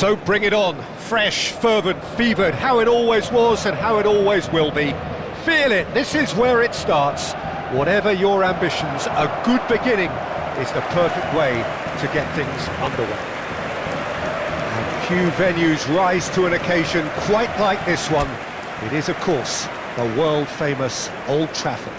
So bring it on, fresh, fervent, fevered, how it always was and how it always will be. Feel it, this is where it starts. Whatever your ambitions, a good beginning is the perfect way to get things underway. And few venues rise to an occasion quite like this one. It is, of course, the world-famous Old Trafford.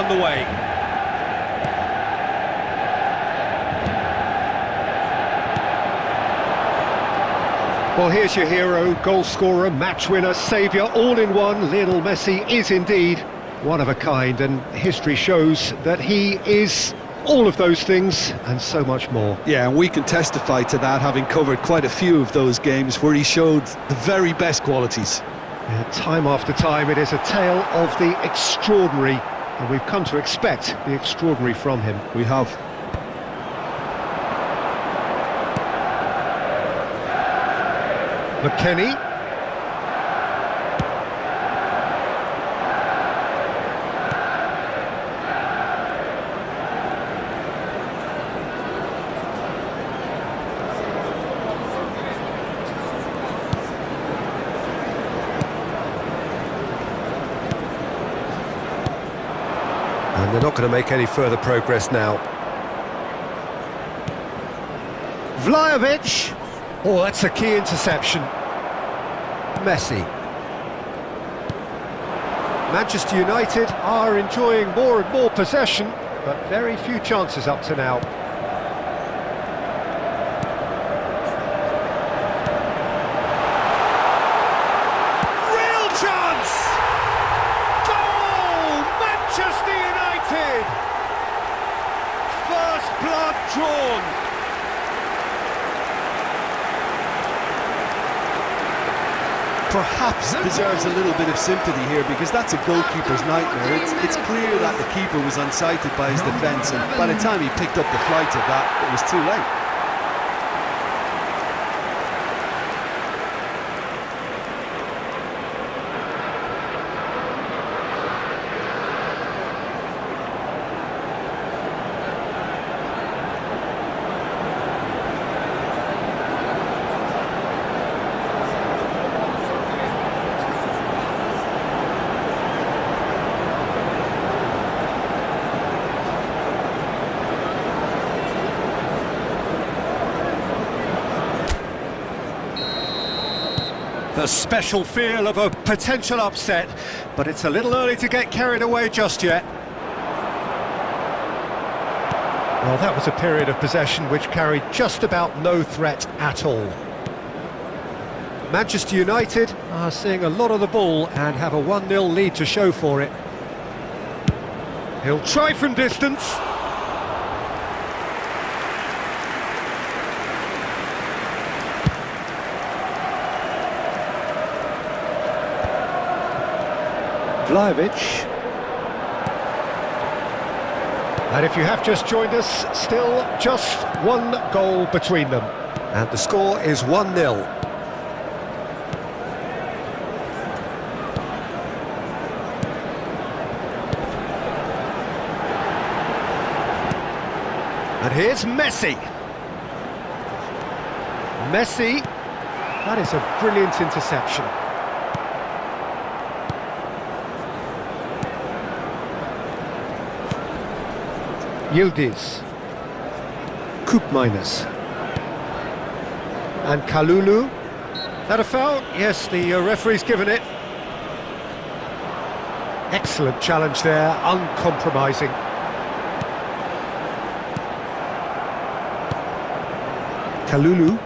The way. Well, here's your hero, goal scorer, match winner, saviour, all in one. Lionel Messi is indeed one of a kind, and history shows that he is all of those things and so much more. Yeah, and we can testify to that, having covered quite a few of those games where he showed the very best qualities. Yeah, time after time, it is a tale of the extraordinary. And we've come to expect the extraordinary from him. We have. McKennie. And they're not going to make any further progress now. Vlahovic. Oh, that's a key interception. Messi. Manchester United are enjoying more and more possession, but very few chances up to now. Real chance! Goal! Manchester United! First blood drawn. Perhaps deserves a little bit of sympathy here, because that's a goalkeeper's nightmare. It's clear that the keeper was unsighted by his defence, and by the time he picked up the flight of that, it was too late. The special feel of a potential upset, but it's a little early to get carried away just yet. Well, that was a period of possession which carried just about no threat at all. Manchester United are seeing a lot of the ball and have a 1-0 lead to show for it. He'll try from distance. Vlahovic. And if you have just joined us, still just one goal between them. And the score is 1-0. And here's Messi. Messi. That is a brilliant interception. Yildiz, Koopmeiners, and Kalulu. That a foul? Yes, the referee's given it. Excellent challenge there, uncompromising. Kalulu.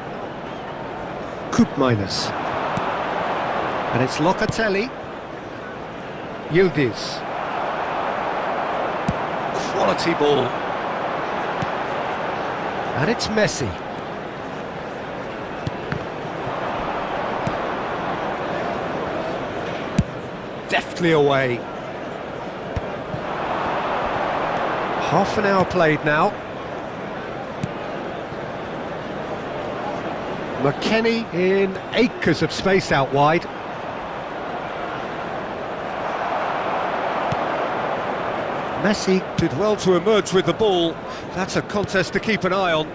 Koopmeiners. And it's Locatelli. Yildiz. Quality ball. And it's Messi. Deftly away. Half an hour played now. McKennie in acres of space out wide. Messi did well to emerge with the ball. That's a contest to keep an eye on.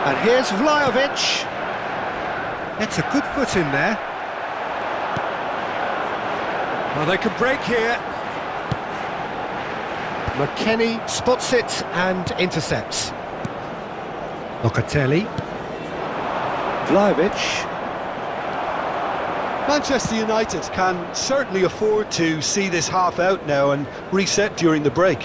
And here's Vlahovic. It's a good foot in there. Well, they can break here. McKennie spots it and intercepts. Locatelli. Vlahovic. Manchester United can certainly afford to see this half out now and reset during the break.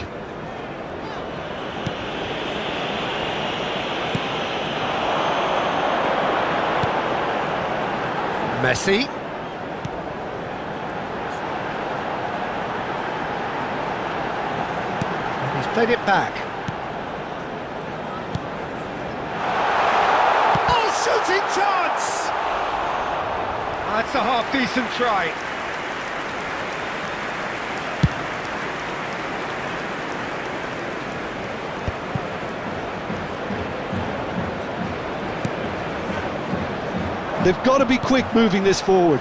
Messi. And he's played it back. Oh, shooting chance! That's a half-decent try. They've got to be quick moving this forward.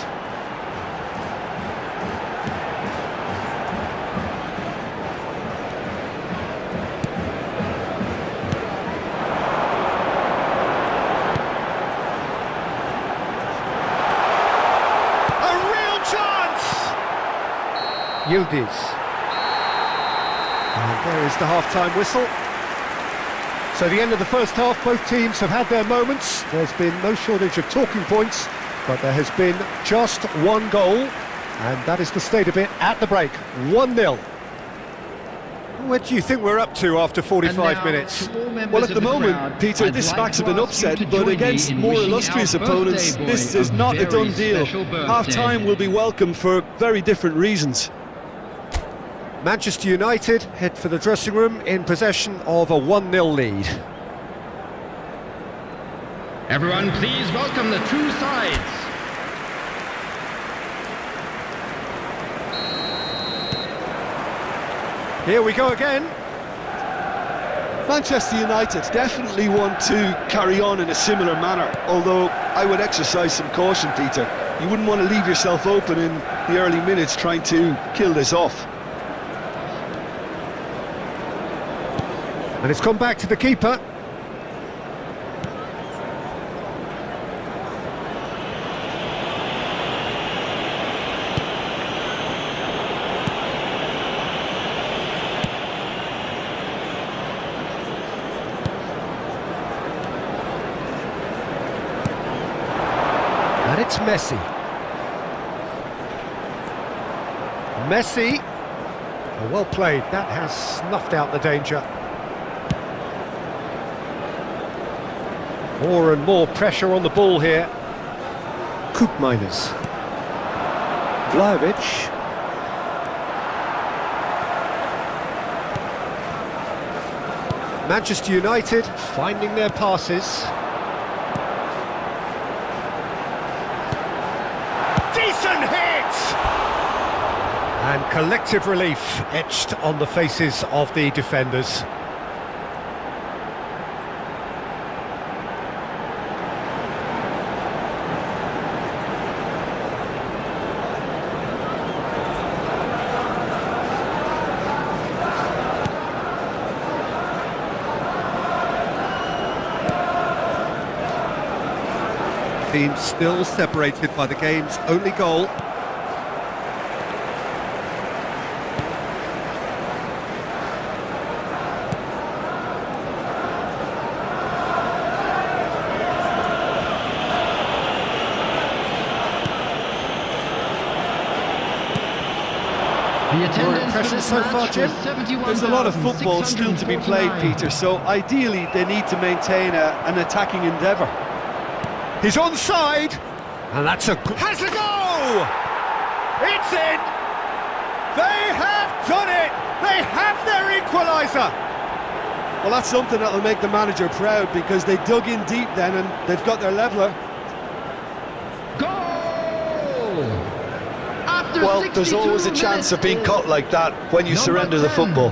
Yildiz. And there is the half-time whistle. So the end of the first half, both teams have had their moments. There's been no shortage of talking points, but there has been just one goal, and that is the state of it at the break. 1-0. What do you think we're up to after 45 minutes? Well, at the moment, Peter, this smacks of an upset, but against more illustrious opponents, this is not a done deal. Half-time will be welcome for very different reasons. Manchester United head for the dressing room in possession of a 1-0 lead. Everyone, please welcome the two sides. Here we go again. Manchester United definitely want to carry on in a similar manner, although I would exercise some caution, Peter. You wouldn't want to leave yourself open in the early minutes trying to kill this off. And it's gone back to the keeper. And it's Messi. Messi. Oh, well played. That has snuffed out the danger. More and more pressure on the ball here. Koopmeiners. Vlahovic. Manchester United finding their passes. Decent hit! And collective relief etched on the faces of the defenders. Team still separated by the game's only goal. The attendance for impressions this so far, match Jim? was 71,649. There's a lot of football still to be played, Peter, so ideally they need to maintain an attacking endeavour. He's onside, and that's a good... Has a go! It's in! They have done it! They have their equaliser! Well, that's something that'll make the manager proud, because they dug in deep then and they've got their leveller. Goal! After Well, there's 62 always a chance of being minutes, caught like that when you Number surrender the 10. football.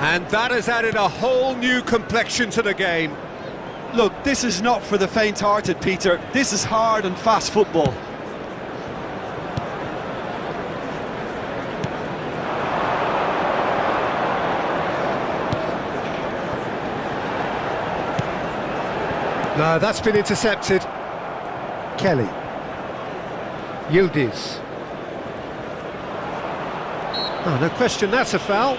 And that has added a whole new complexion to the game. Look, this is not for the faint-hearted, Peter. This is hard and fast football. No, that's been intercepted. Kelly. Yildiz. Oh, no question, that's a foul.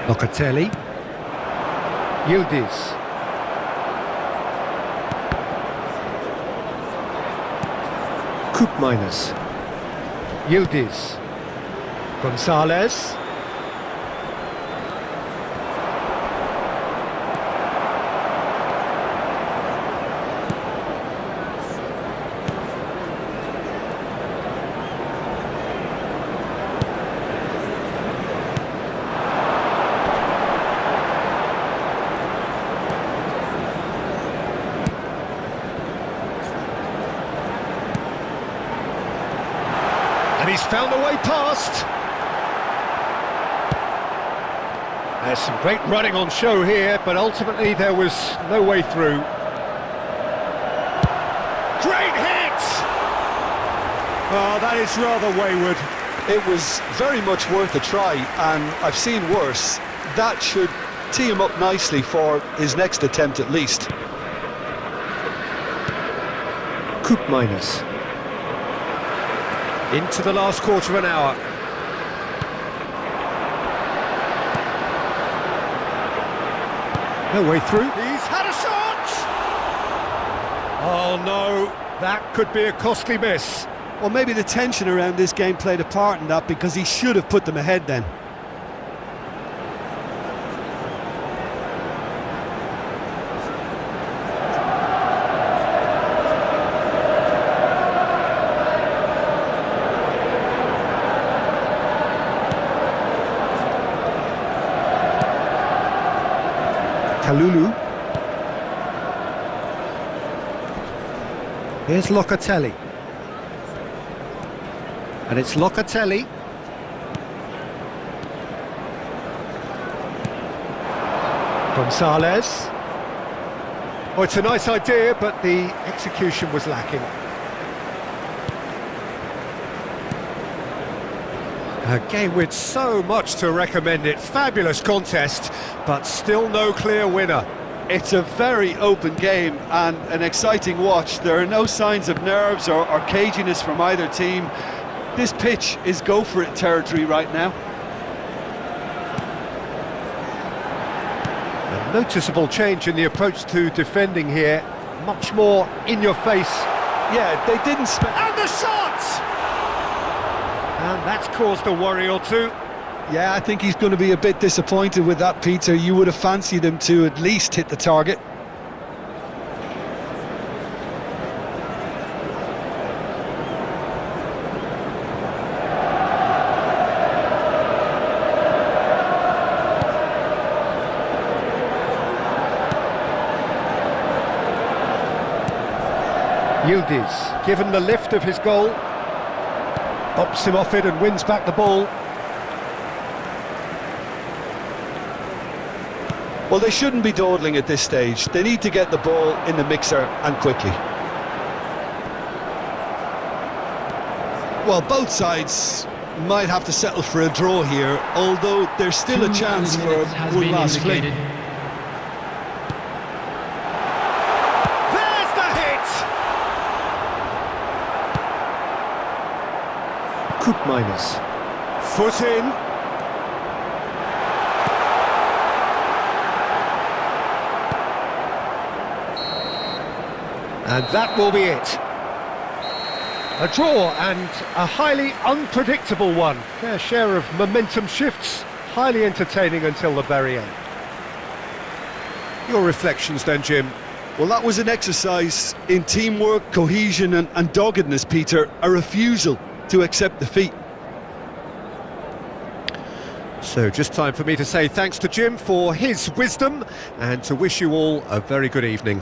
Locatelli. Yildiz. Koopmeiners. Yildiz. Gonzalez. And he's found a way past. There's some great running on show here, but ultimately there was no way through. Great hit! Oh, that is rather wayward. It was very much worth a try, and I've seen worse. That should tee him up nicely for his next attempt at least. Koopmeiners. Into the last quarter of an hour. No way through. He's had a shot! Oh no, that could be a costly miss. Well, maybe the tension around this game played a part in that, because he should have put them ahead then. Kalulu. Here's Locatelli. And it's Locatelli. Gonzalez. Oh, it's a nice idea, but the execution was lacking. A game with so much to recommend it. Fabulous contest, but still no clear winner. It's a very open game and an exciting watch. There are no signs of nerves or caginess from either team. This pitch is go-for-it territory right now. A noticeable change in the approach to defending here. Much more in your face. Yeah, they didn't spend... And the shot! And that's caused a worry or two. Yeah, I think he's going to be a bit disappointed with that, Peter. You would have fancied him to at least hit the target. Yildiz, given the lift of his goal, bops him off it and wins back the ball. Well, they shouldn't be dawdling at this stage. They need to get the ball in the mixer and quickly. Well, both sides might have to settle for a draw here, although there's still a chance for one last fling. There's the hit! Coop minus. Foot in. And that will be it. A draw, and a highly unpredictable one. Fair share of momentum shifts, highly entertaining until the very end. Your reflections then, Jim? Well, that was an exercise in teamwork, cohesion and doggedness, Peter. A refusal to accept defeat. So just time for me to say thanks to Jim for his wisdom and to wish you all a very good evening.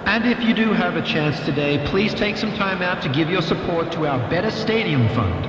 And if you do have a chance today, please take some time out to give your support to our Better Stadium Fund.